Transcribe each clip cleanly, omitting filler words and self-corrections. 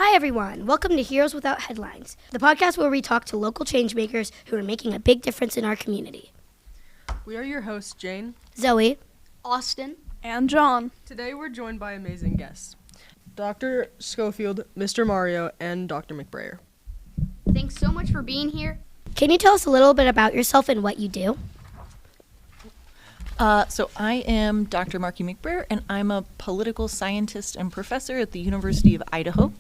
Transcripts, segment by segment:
Hi everyone, welcome to Heroes Without Headlines, the podcast where we talk to local changemakers who are making a big difference in our community. We are your hosts, Jane, Zoe, Austin, and John. Today we're joined by amazing guests, Dr. Schofield, Mr. Mario, and Dr. McBrayer. thanks so much for being here. can you tell us a little bit about yourself and what you do? So I am Dr. Marky McBrayer, and I'm a political scientist and professor at the University of Idaho.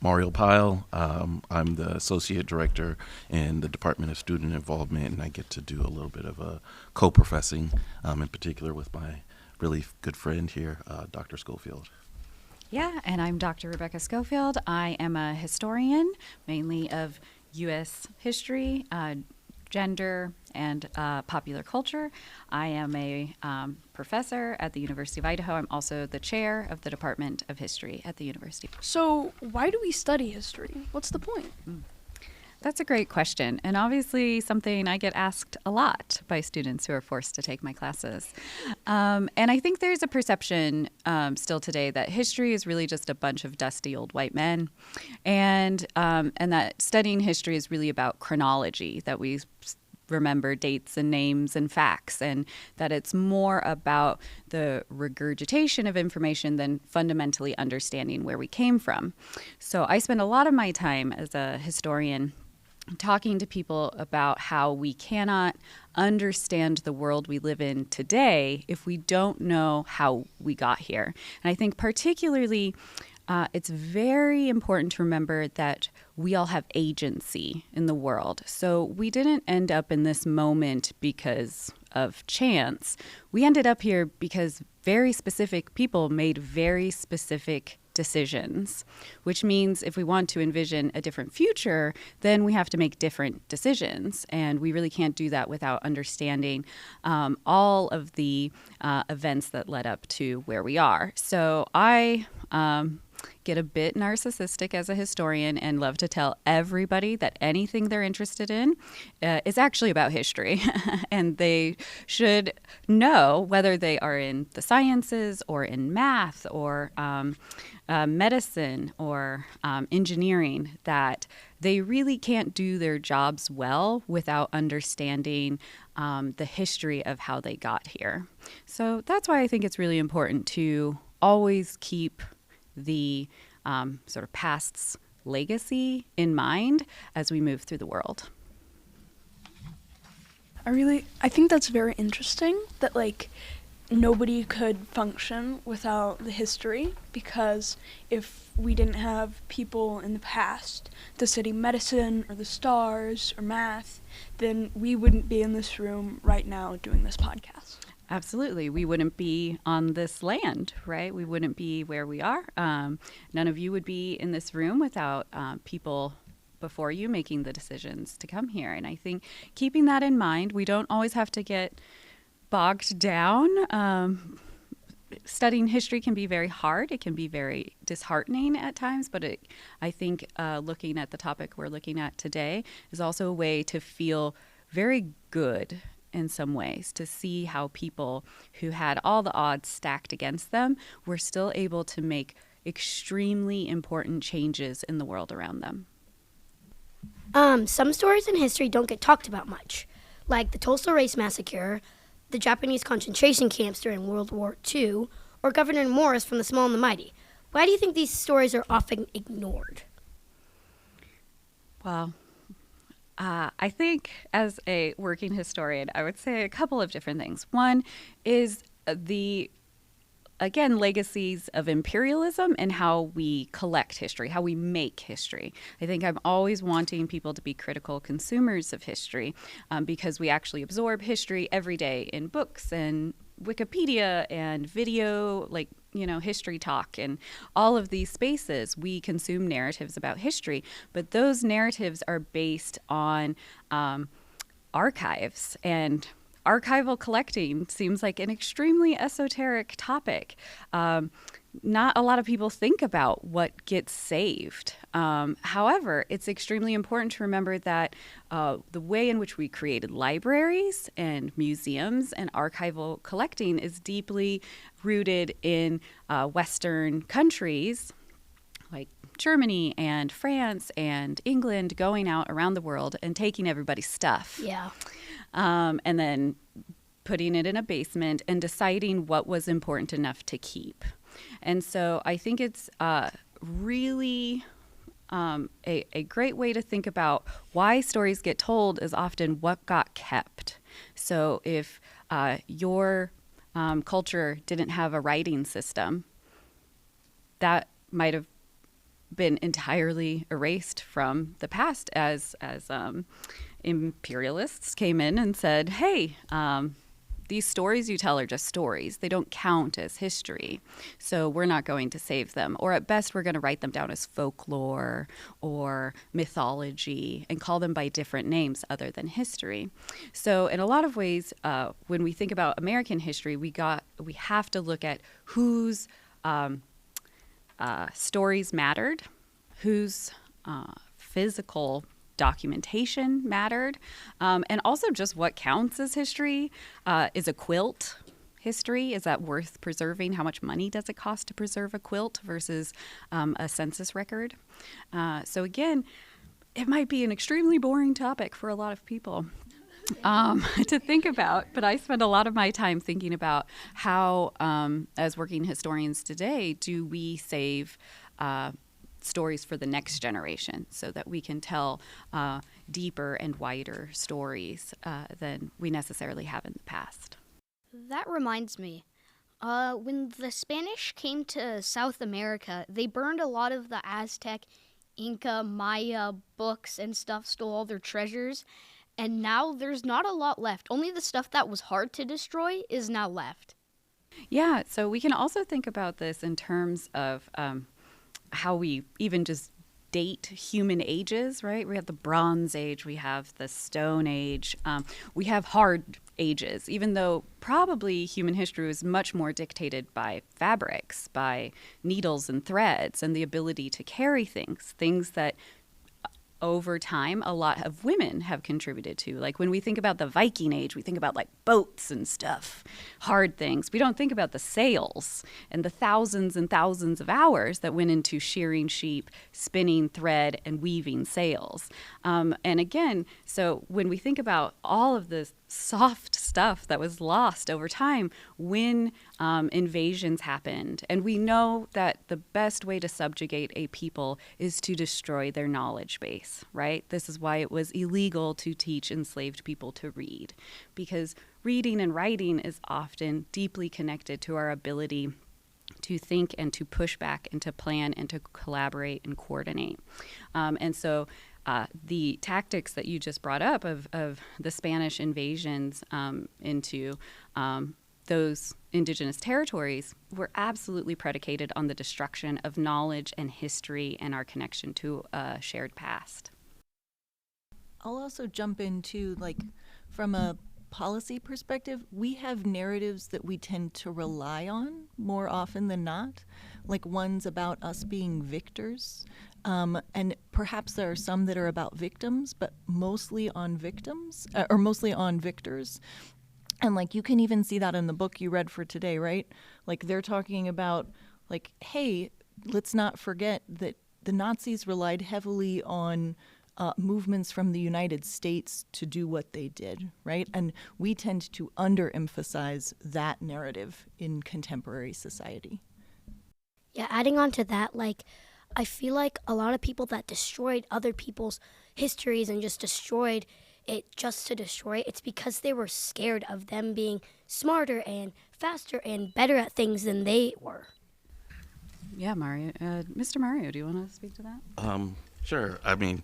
Mario Pyle. I'm the associate director in the Department of Student Involvement, and I get to do a little bit of a co-professing, in particular with my really good friend here, Dr. Schofield. Yeah, and I'm Dr. Rebecca Schofield. I am a historian, mainly of U.S. history, gender, and popular culture. I am a professor at the University of Idaho. I'm also the chair of the Department of History at the university. So, why do we study history? What's the point? That's a great question, and obviously something I get asked a lot by students who are forced to take my classes. And I think there's a perception still today that history is really just a bunch of dusty old white men, and that studying history is really about chronology, that we remember dates and names and facts, and that it's more about the regurgitation of information than fundamentally understanding where we came from. So I spend a lot of my time as a historian talking to people about how we cannot understand the world we live in today if we don't know how we got here. And I think particularly it's very important to remember that we all have agency in the world. So we didn't end up in this moment because of chance. We ended up here because very specific people made very specific decisions, which means if we want to envision a different future, then we have to make different decisions. And we really can't do that without understanding all of the events that led up to where we are. So I get a bit narcissistic as a historian and love to tell everybody that anything they're interested in is actually about history. And they should know, whether they are in the sciences or in math or medicine or engineering, that they really can't do their jobs well without understanding the history of how they got here. So that's why I think it's really important to always keep the sort of past's legacy in mind as we move through the world. I think that's very interesting that nobody could function without the history, because if we didn't have people in the past to study medicine or the stars or math, then we wouldn't be in this room right now doing this podcast. Absolutely. We wouldn't be on this land, right? We wouldn't be where we are. None of you would be in this room without people before you making the decisions to come here. And I think keeping that in mind, we don't always have to get bogged down. Studying history can be very hard. It can be very disheartening at times, but I think looking at the topic we're looking at today is also a way to feel very good in some ways, to see how people who had all the odds stacked against them were still able to make extremely important changes in the world around them. Some stories in history don't get talked about much, like the Tulsa Race Massacre, the Japanese concentration camps during World War II, or Governor Morris from The Small and the Mighty. Why do you think these stories are often ignored? Well, I think as a working historian, I would say a couple of different things. One is again, legacies of imperialism and how we collect history, how we make history. I think I'm always wanting people to be critical consumers of history because we actually absorb history every day in books and Wikipedia and video, History Talk and all of these spaces. We consume narratives about history, but those narratives are based on archives, and archival collecting seems like an extremely esoteric topic. not a lot of people think about what gets saved. However, it's extremely important to remember that the way in which we created libraries and museums and archival collecting is deeply rooted in Western countries like Germany and France and England going out around the world and taking everybody's stuff. Yeah. And then putting it in a basement and deciding what was important enough to keep. And so I think it's really a great way to think about why stories get told is often what got kept. So if your culture didn't have a writing system, that might have been entirely erased from the past as imperialists came in and said, hey, these stories you tell are just stories. They don't count as history, so we're not going to save them. Or at best, we're going to write them down as folklore or mythology and call them by different names other than history. So in a lot of ways, when we think about American history, we have to look at whose stories mattered, whose physical documentation mattered, and also just what counts as history. Is a quilt history? Is that worth preserving? How much money does it cost to preserve a quilt versus a census record? So again, it might be an extremely boring topic for a lot of people to think about, but I spend a lot of my time thinking about how, as working historians today, do we save stories for the next generation so that we can tell deeper and wider stories than we necessarily have in the past. That reminds me. When the Spanish came to South America, they burned a lot of the Aztec, Inca, Maya books and stuff, stole all their treasures, and now there's not a lot left. Only the stuff that was hard to destroy is now left. Yeah, so we can also think about this in terms of how we even just date human ages, right? We have the Bronze Age, we have the Stone Age, we have hard ages, even though probably human history was much more dictated by fabrics, by needles and threads, and the ability to carry things that over time a lot of women have contributed to. Like when we think about the Viking Age, we think about like boats and stuff, hard things. We don't think about the sails and the thousands and thousands of hours that went into shearing sheep, spinning thread, and weaving sails. And again, so when we think about all of this soft stuff that was lost over time when invasions happened. And we know that the best way to subjugate a people is to destroy their knowledge base, right? This is why it was illegal to teach enslaved people to read, because reading and writing is often deeply connected to our ability to think and to push back and to plan and to collaborate and coordinate. And so the tactics that you just brought up of the Spanish invasions into those indigenous territories were absolutely predicated on the destruction of knowledge and history and our connection to a shared past. I'll also jump into, like, from a policy perspective, we have narratives that we tend to rely on more often than not, like ones about us being victors. And perhaps there are some that are about victims, but mostly on victims, or mostly on victors. And like you can even see that in the book you read for today, right? Like they're talking about, like, hey, let's not forget that the Nazis relied heavily on movements from the United States to do what they did, right? And we tend to underemphasize that narrative in contemporary society. Yeah, adding on to that, like, I feel like a lot of people that destroyed other people's histories and just destroyed it just to destroy it, it's because they were scared of them being smarter and faster and better at things than they were. Yeah, Mario. Mr. Mario, do you want to speak to that? Sure. I mean,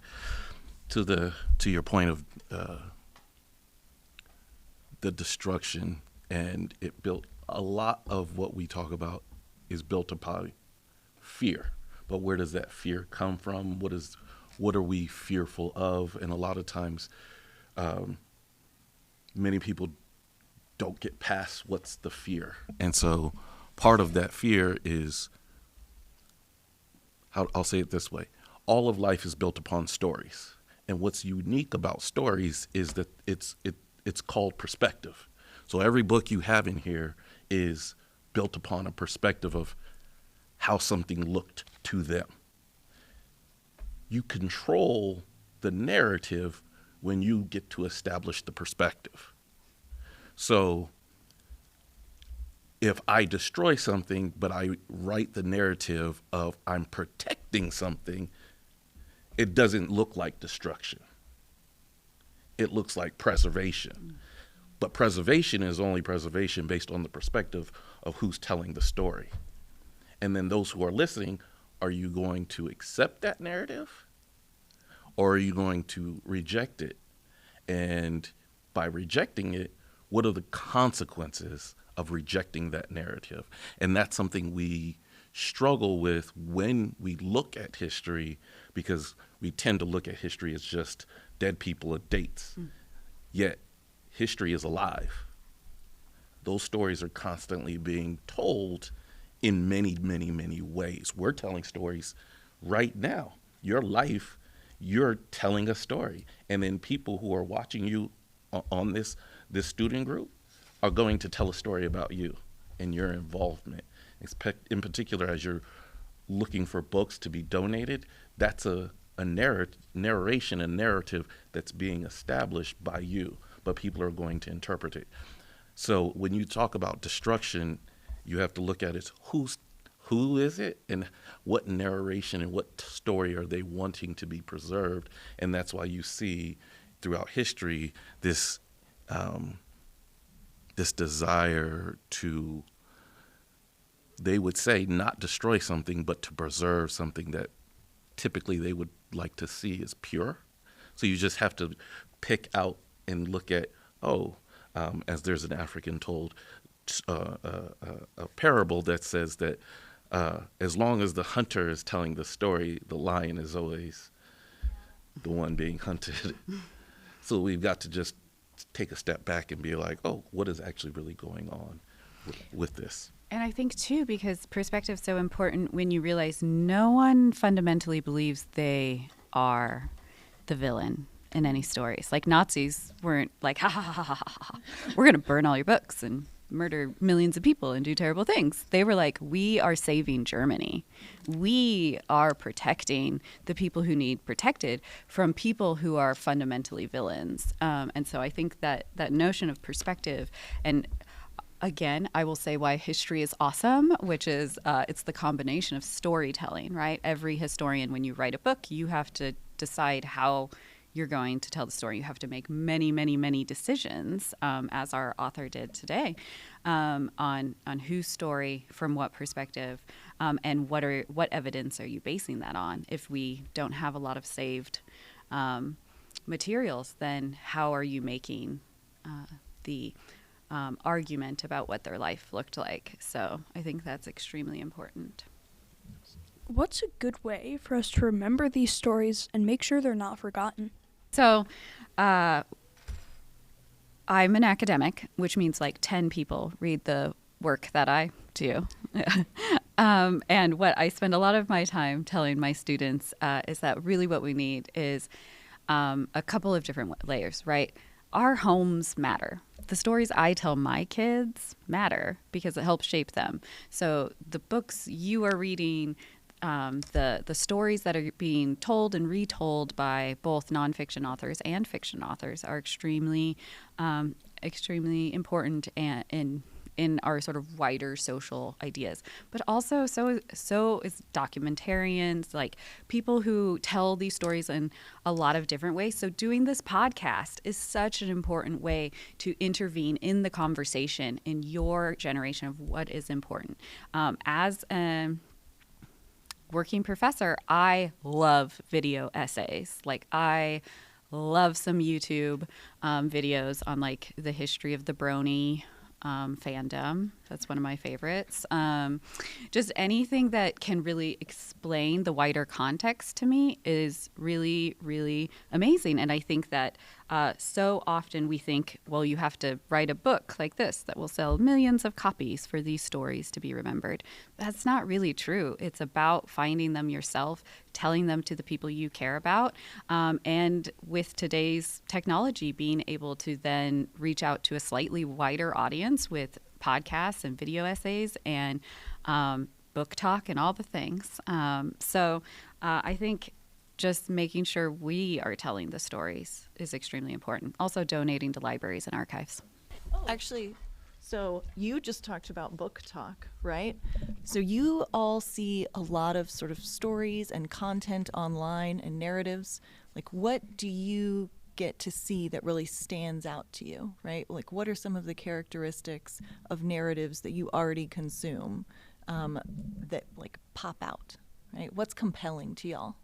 to your point of the destruction, and it built a lot of what we talk about is built upon fear. But where does that fear come from? What are we fearful of? And a lot of times, many people don't get past what's the fear. And so part of that fear is I'll say it this way. All of life is built upon stories. And what's unique about stories is that it's called perspective. So every book you have in here is built upon a perspective of how something looked to them. You control the narrative when you get to establish the perspective. So if I destroy something, but I write the narrative of I'm protecting something, it doesn't look like destruction. It looks like preservation. But preservation is only preservation based on the perspective of who's telling the story. And then those who are listening, are you going to accept that narrative? Or are you going to reject it? And by rejecting it, what are the consequences of rejecting that narrative? And that's something we struggle with when we look at history, because we tend to look at history as just dead people and dates. Yet history is alive. Those stories are constantly being told in many, many, many ways. We're telling stories right now. Your life, you're telling a story. And then people who are watching you on this student group are going to tell a story about you and your involvement. In particular, as you're looking for books to be donated, that's a narration, a narrative that's being established by you, but people are going to interpret it. So when you talk about destruction, you have to look at it, who is it, and what narration and what story are they wanting to be preserved. And that's why you see throughout history this desire to, they would say, not destroy something, but to preserve something that typically they would like to see as pure. So you just have to pick out and look at, as there's an African told a parable that says that as long as the hunter is telling the story, the lion is always the one being hunted. So we've got to just take a step back and be like, what is actually really going on with this? And I think, too, because perspective is so important when you realize no one fundamentally believes they are the villain in any stories. Like Nazis weren't like, ha, ha, ha, ha, ha, ha. We're going to burn all your books and murder millions of people and do terrible things. They were like, we are saving Germany. We are protecting the people who need protected from people who are fundamentally villains. And so I think that notion of perspective, and again, I will say why history is awesome, which is it's the combination of storytelling, right? Every historian, when you write a book, you have to decide how you're going to tell the story. You have to make many, many, many decisions, as our author did today, on whose story, from what perspective, and what evidence are you basing that on? If we don't have a lot of saved materials, then how are you making the argument about what their life looked like? So I think that's extremely important. What's a good way for us to remember these stories and make sure they're not forgotten? So I'm an academic, which means like 10 people read the work that I do. And what I spend a lot of my time telling my students is that really what we need is a couple of different layers, right? Our homes matter. The stories I tell my kids matter because it helps shape them. So the books you are reading, the stories that are being told and retold by both nonfiction authors and fiction authors are extremely important and in our sort of wider social ideas. But also so is documentarians, like people who tell these stories in a lot of different ways. So doing this podcast is such an important way to intervene in the conversation in your generation of what is important. As a working professor, I love video essays. Like I love some YouTube videos on like the history of the Brony fandom. That's one of my favorites. Just anything that can really explain the wider context to me is really, really amazing. And I think that so often we think, well, you have to write a book like this that will sell millions of copies for these stories to be remembered. That's not really true. It's about finding them yourself, telling them to the people you care about, and with today's technology, being able to then reach out to a slightly wider audience with podcasts and video essays and book talk and all the things. So I think just making sure we are telling the stories is extremely important. Also donating to libraries and archives. Actually, so you just talked about book talk, right? So you all see a lot of sort of stories and content online and narratives. Like, what do you get to see that really stands out to you, right? Like, what are some of the characteristics of narratives that you already consume that like pop out, right? What's compelling to y'all?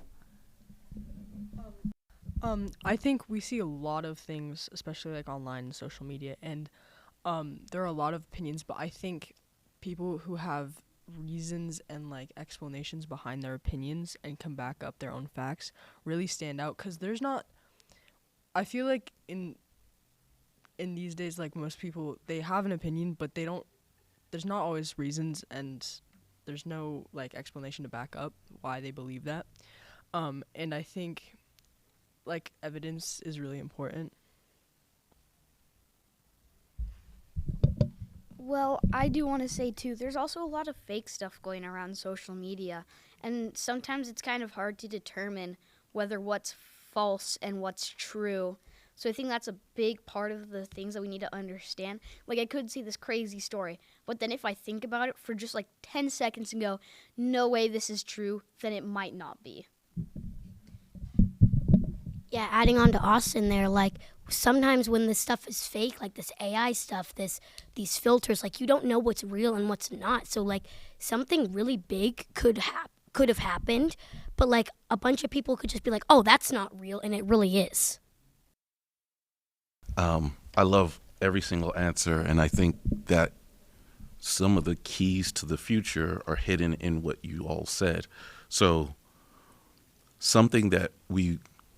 I think we see a lot of things, especially like online and social media, and there are a lot of opinions, but I think people who have reasons and like explanations behind their opinions and can back up their own facts really stand out, because there's not, I feel like in these days, like most people, they have an opinion, but they don't, there's not always reasons and there's no like explanation to back up why they believe that. And I think like evidence is really important. Well, I do want to say, too, there's also a lot of fake stuff going around social media, and sometimes it's kind of hard to determine whether what's false and what's true. So I think that's a big part of the things that we need to understand. Like, I could see this crazy story, but then if I think about it for just like 10 seconds and go, no way this is true, then it might not be. Yeah, adding on to Austin there, like sometimes when this stuff is fake, like this AI stuff, these filters, like you don't know what's real and what's not. So like something really big could have happened, but like a bunch of people could just be like, oh, that's not real, and it really is. I love every single answer, and I think that some of the keys to the future are hidden in what you all said. So something that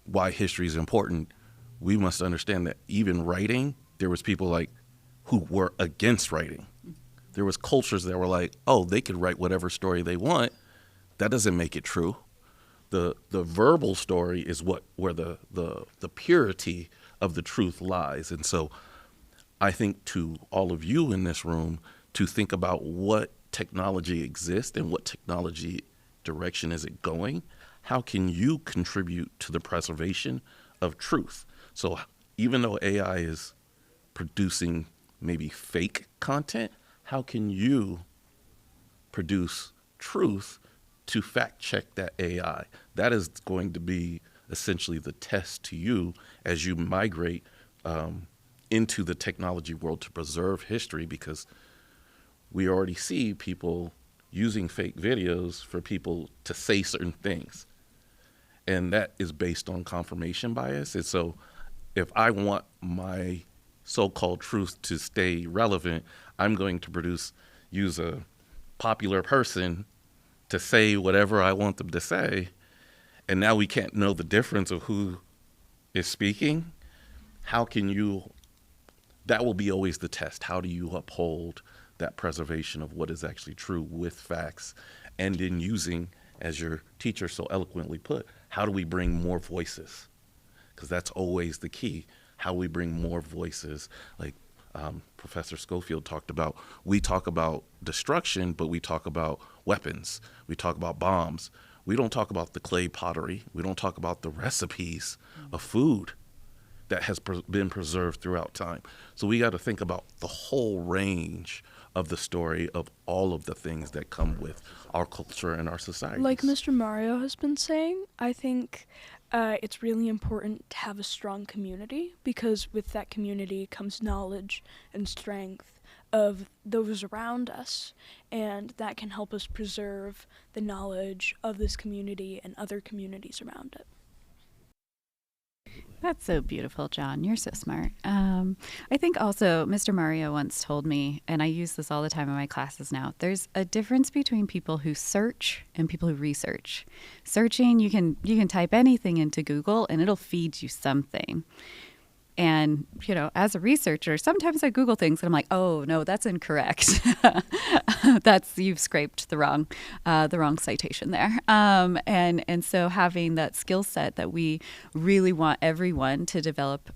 why history is important, we must understand that even writing, there was people like who were against writing. There was cultures that were like, oh, they could write whatever story they want. That doesn't make it true. The verbal story is where the purity of the truth lies. And so I think to all of you in this room to think about what technology exists and what technology direction is it going. How can you contribute to the preservation of truth? So even though AI is producing maybe fake content, how can you produce truth to fact check that AI? That is going to be essentially the test to you as you migrate into the technology world to preserve history, because we already see people using fake videos for people to say certain things. And that is based on confirmation bias. And so if I want my so-called truth to stay relevant, I'm going to use a popular person to say whatever I want them to say. And now we can't know the difference of who is speaking. How can you, that will be always the test. How do you uphold that preservation of what is actually true with facts? And in using, as your teacher so eloquently put, how do we bring more voices? Because that's always the key. How we bring more voices. Like Professor Schofield talked about, we talk about destruction, but we talk about weapons. We talk about bombs. We don't talk about the clay pottery. We don't talk about the recipes of food that has been preserved throughout time. So we got to think about the whole range of the story of all of the things that come with our culture and our society. Like Mr. Mario has been saying, I think it's really important to have a strong community, because with that community comes knowledge and strength of those around us, and that can help us preserve the knowledge of this community and other communities around it. That's so beautiful, John. You're so smart. I think also Mr. Mario once told me, and I use this all the time in my classes now, there's a difference between people who search and people who research. Searching, you can type anything into Google and it'll feed you something. And, as a researcher, sometimes I Google things and I'm like, oh, no, that's incorrect. You've scraped the wrong citation there. And so having that skill set that we really want everyone to develop,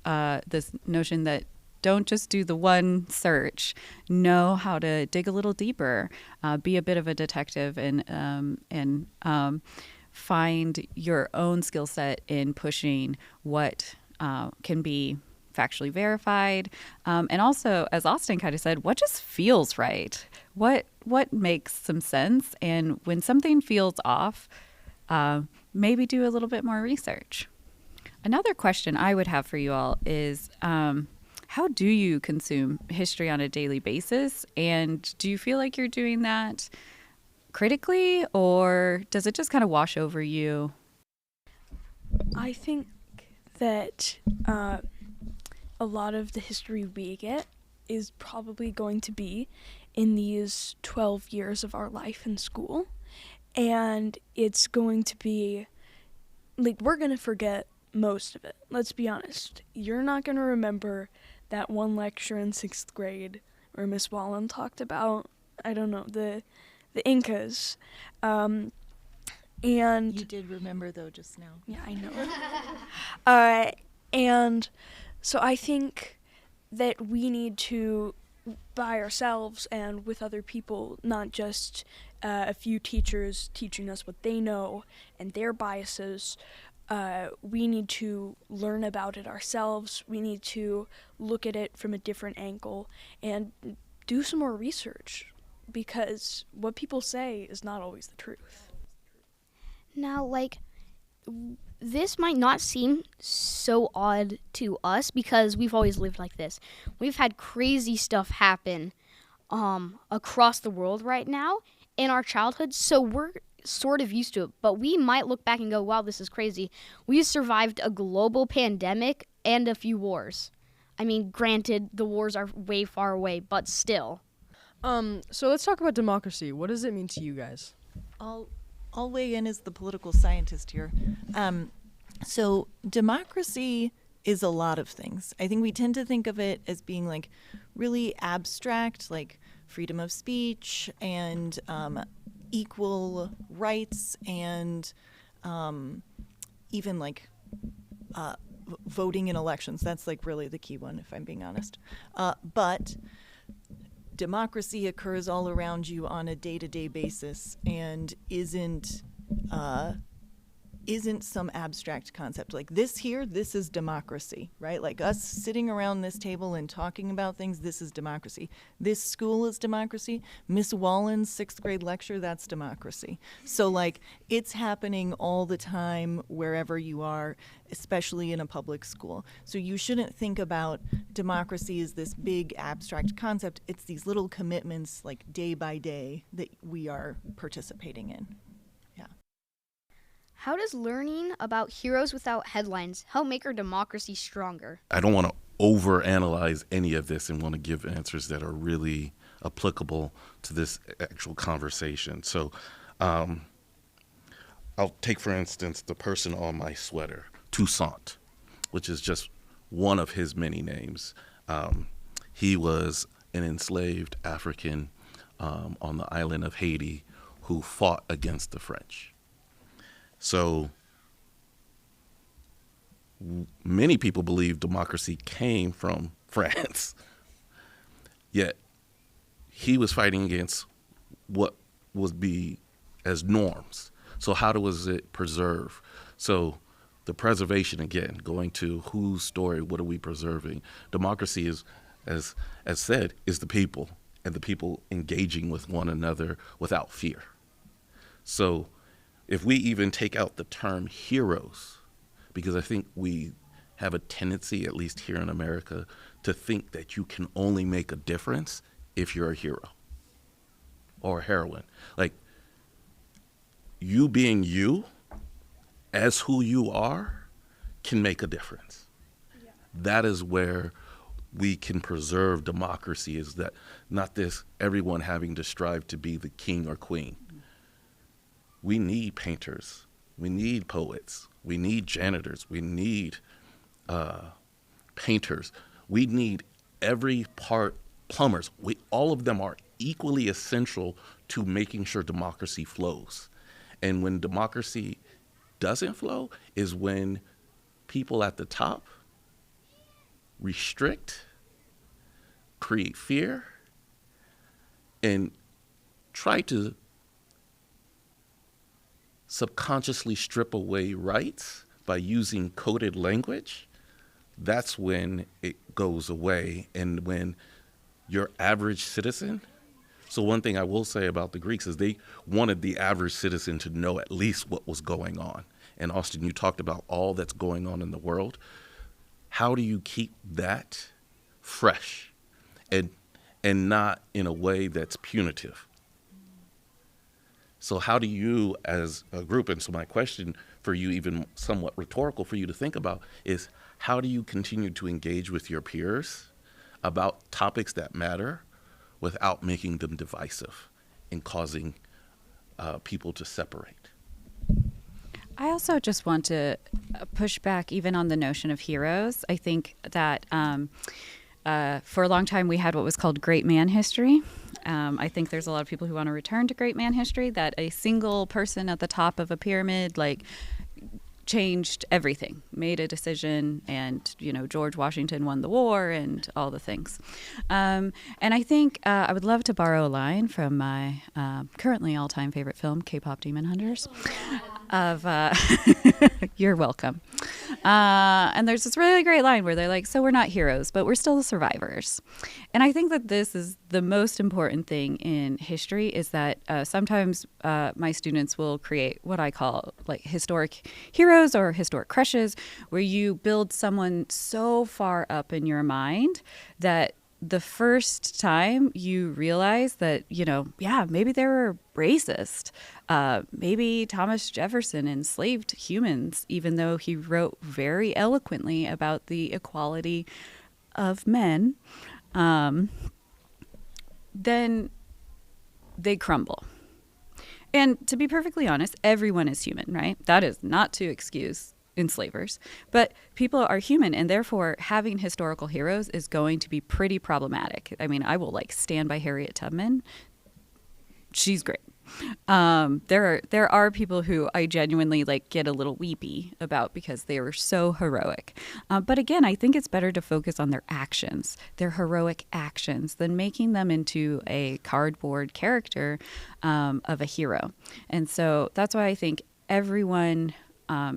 this notion that don't just do the one search, know how to dig a little deeper, be a bit of a detective and find your own skill set in pushing what can be factually verified, and also, as Austin kind of said, what just feels right, what makes some sense, and when something feels off, maybe do a little bit more research. Another question I would have for you all is, how do you consume history on a daily basis, and do you feel like you're doing that critically, or does it just kind of wash over you? I think that a lot of the history we get is probably going to be in these 12 years of our life in school. And it's going to be, we're going to forget most of it. Let's be honest. You're not going to remember that one lecture in 6th grade where Miss Wallen talked about, I don't know, the Incas. And You did remember, though, just now. Yeah, I know. And so I think that we need to, by ourselves and with other people, not just a few teachers teaching us what they know and their biases, we need to learn about it ourselves. We need to look at it from a different angle and do some more research, because what people say is not always the truth. Now, this might not seem so odd to us because we've always lived like this. We've had crazy stuff happen across the world right now in our childhood, so we're sort of used to it. But we might look back and go, wow, this is crazy. We survived a global pandemic and a few wars. I mean, granted, the wars are way far away, but still. So let's talk about democracy. What does it mean to you guys? I'll weigh in as the political scientist here. So democracy is a lot of things. I think we tend to think of it as being really abstract, like freedom of speech and equal rights and even voting in elections. That's really the key one, if I'm being honest. But democracy occurs all around you on a day-to-day basis and isn't some abstract concept. This is democracy, right? Us sitting around this table and talking about things, this is democracy. This school is democracy. Miss Wallen's 6th grade lecture, that's democracy. So it's happening all the time wherever you are, especially in a public school. So you shouldn't think about democracy as this big abstract concept. It's these little commitments day by day that we are participating in. How does learning about heroes without headlines help make our democracy stronger? I don't want to overanalyze any of this and want to give answers that are really applicable to this actual conversation. So I'll take, for instance, the person on my sweater, Toussaint, which is just one of his many names. He was an enslaved African on the island of Haiti who fought against the French. So many people believe democracy came from France, yet he was fighting against what would be as norms. So how was it preserved? So the preservation, again, going to whose story, what are we preserving? Democracy is, as said, is the people, and the people engaging with one another without fear. So if we even take out the term heroes, because I think we have a tendency, at least here in America, to think that you can only make a difference if you're a hero or a heroine. You being you, as who you are, can make a difference. that is where we can preserve democracy, is that not this everyone having to strive to be the king or queen. We need painters. We need poets. We need janitors. We need painters. We need every part, plumbers. All of them are equally essential to making sure democracy flows. And when democracy doesn't flow is when people at the top restrict, create fear, and try to subconsciously strip away rights by using coded language. That's when it goes away, and when your average citizen. So one thing I will say about the Greeks is they wanted the average citizen to know at least what was going on. And Austin, you talked about all that's going on in the world. How do you keep that fresh and not in a way that's punitive? So how do you, as a group, and so my question for you, even somewhat rhetorical for you to think about, is how do you continue to engage with your peers about topics that matter without making them divisive and causing people to separate? I also just want to push back even on the notion of heroes. I think that for a long time we had what was called great man history. I think there's a lot of people who want to return to great man history, that a single person at the top of a pyramid changed everything, made a decision, and George Washington won the war and all the things. And I think I would love to borrow a line from my currently all-time favorite film, K-pop Demon Hunters. You're welcome. And there's this really great line where they're like, so we're not heroes, but we're still the survivors. And I think that this is the most important thing in history, is that sometimes my students will create what I call historic heroes or historic crushes, where you build someone so far up in your mind that the first time you realize that, maybe they were racist. Maybe Thomas Jefferson enslaved humans, even though he wrote very eloquently about the equality of men. Then they crumble. And to be perfectly honest, everyone is human, right? That is not to excuse enslavers, but people are human, and therefore having historical heroes is going to be pretty problematic. I mean, I will stand by Harriet Tubman. She's great. There are people who I genuinely get a little weepy about because they were so heroic. But again, I think it's better to focus on their actions, their heroic actions, than making them into a cardboard character of a hero. And so that's why I think everyone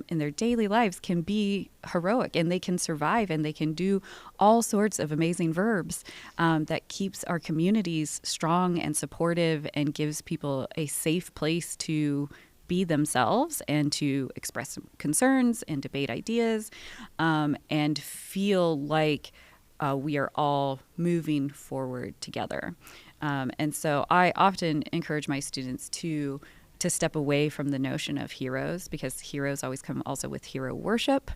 in their daily lives can be heroic, and they can survive, and they can do all sorts of amazing verbs that keeps our communities strong and supportive and gives people a safe place to be themselves and to express concerns and debate ideas and feel like we are all moving forward together. And so I often encourage my students to step away from the notion of heroes, because heroes always come also with hero worship.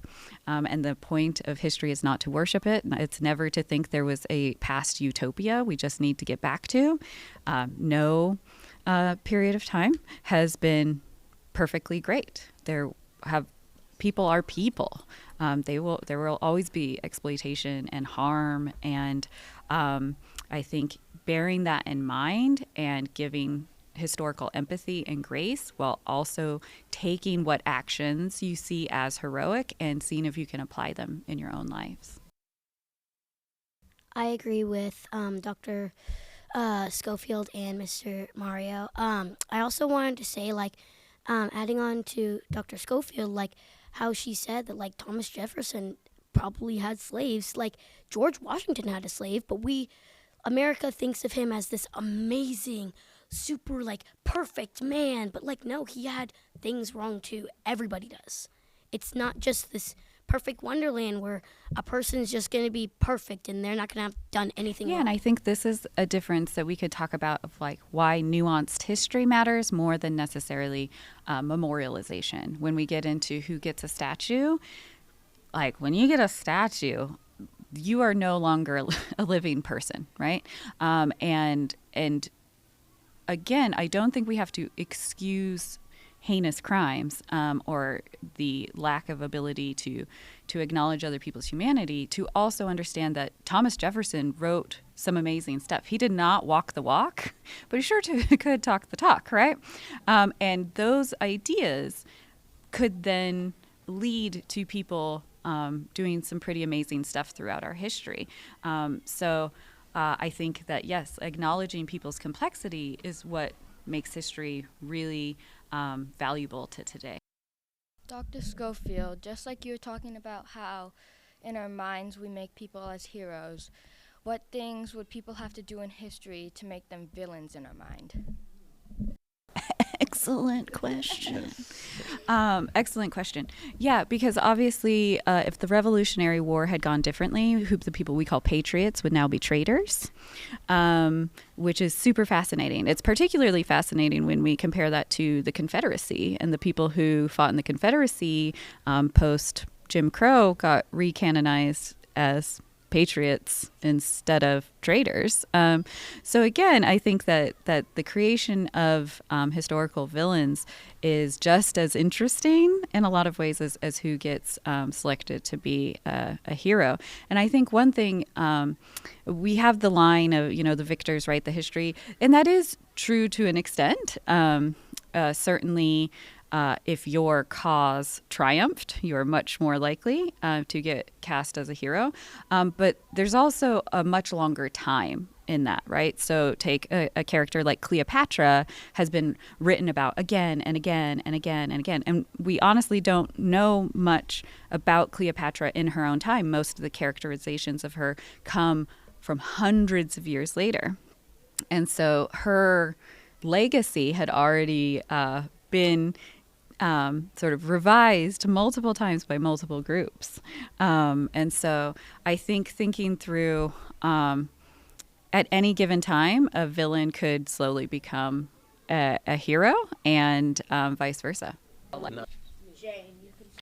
And the point of history is not to worship it. It's never to think there was a past utopia we just need to get back to. No period of time has been perfectly great. People are people. There will always be exploitation and harm. And I think bearing that in mind and giving historical empathy and grace, while also taking what actions you see as heroic and seeing if you can apply them in your own lives. I agree with Dr. Schofield and Mr. Mario. I also wanted to say, adding on to Dr. Schofield, how she said that, Thomas Jefferson probably had slaves. George Washington had a slave, but America thinks of him as this amazing, super perfect man, but no, he had things wrong too. Everybody does. It's not just this perfect wonderland where a person's just going to be perfect and they're not going to have done anything wrong. And I think this is a difference that we could talk about of why nuanced history matters more than necessarily memorialization. When we get into who gets a statue, when you get a statue, you are no longer a living person, right? And again, I don't think we have to excuse heinous crimes or the lack of ability to acknowledge other people's humanity, to also understand that Thomas Jefferson wrote some amazing stuff. He did not walk the walk, but he sure could talk the talk, right? And those ideas could then lead to people doing some pretty amazing stuff throughout our history. So I think that, yes, acknowledging people's complexity is what makes history really valuable to today. Dr. Schofield, just like you were talking about how in our minds we make people as heroes, what things would people have to do in history to make them villains in our mind? Excellent question. Excellent question. Yeah, because obviously, if the Revolutionary War had gone differently, the people we call patriots would now be traitors, which is super fascinating. It's particularly fascinating when we compare that to the Confederacy, and the people who fought in the Confederacy post Jim Crow got recanonized as patriots instead of traitors. So again, I think that the creation of historical villains is just as interesting in a lot of ways as who gets selected to be a hero. And I think one thing, we have the line of, the victors write the history, and that is true to an extent. Certainly, if your cause triumphed, you're much more likely to get cast as a hero. But there's also a much longer time in that, right? So take a character like Cleopatra has been written about again and again and again and again. And we honestly don't know much about Cleopatra in her own time. Most of the characterizations of her come from hundreds of years later. And so her legacy had already been sort of revised multiple times by multiple groups. And so I think thinking through, at any given time, a villain could slowly become a hero, and vice versa. Jane.